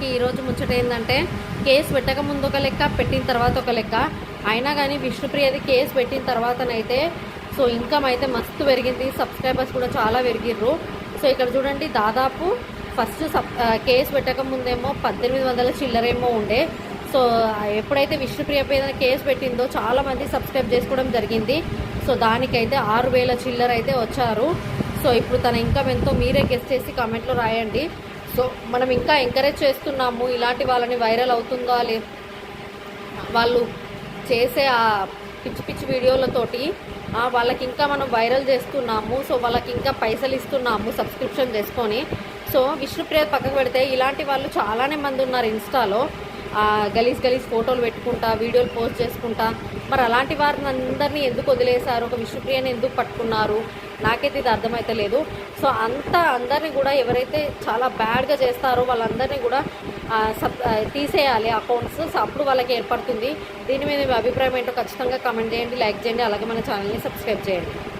మనకి ఈరోజు ముచ్చట ఏంటంటే కేసు పెట్టక ముందు ఒక లెక్క, పెట్టిన తర్వాత ఒక లెక్క. అయినా కానీ విష్ణుప్రియది కేసు పెట్టిన తర్వాతనైతే సో ఇన్కమ్ అయితే మస్తు పెరిగింది, సబ్స్క్రైబర్స్ కూడా చాలా పెరిగిర్రు. సో ఇక్కడ చూడండి, దాదాపు ఫస్ట్ కేసు పెట్టక ముందేమో 1800 చిల్లరేమో ఉండే. సో ఎప్పుడైతే విష్ణుప్రియ పైన కేసు పెట్టిందో చాలామంది సబ్స్క్రైబ్ చేసుకోవడం జరిగింది. సో దానికైతే 6000 చిల్లర అయితే వచ్చారు. సో ఇప్పుడు తన ఇన్కమ్ ఎంతో మీరే గెస్ చేసి కామెంట్లో రాయండి. సో మనం ఇంకా ఎంకరేజ్ చేస్తున్నాము ఇలాంటి వాళ్ళని, వైరల్ అవుతుందా లే వాళ్ళు చేసే ఆ పిచ్చి పిచ్చి వీడియోలతోటి వాళ్ళకి ఇంకా మనం వైరల్ చేస్తున్నాము. సో వాళ్ళకి ఇంకా పైసలు ఇస్తున్నాము సబ్స్క్రిప్షన్ చేసుకొని. సో విష్ణుప్రియ పక్కకు పెడితే ఇలాంటి వాళ్ళు చాలానే మంది ఉన్నారు ఇన్స్టాలో, గలీజ్ ఫోటోలు పెట్టుకుంటా, వీడియోలు పోస్ట్ చేసుకుంటా. మరి అలాంటి వారిని అందరినీ ఎందుకు వదిలేశారు, ఒక విష్ణుప్రియని ఎందుకు పట్టుకున్నారు, నాకైతే ఇది అర్థమైతే లేదు. సో అందరినీ కూడా ఎవరైతే చాలా బ్యాడ్గా చేస్తారో వాళ్ళందరినీ కూడా తీసేయాలి అకౌంట్స్. సో అప్పుడు వాళ్ళకి ఏర్పడుతుంది. దీని మీద మీ అభిప్రాయం ఏంటో ఖచ్చితంగా కామెంట్ చేయండి, లైక్ చేయండి, అలాగే మన ఛానల్ని సబ్స్క్రైబ్ చేయండి.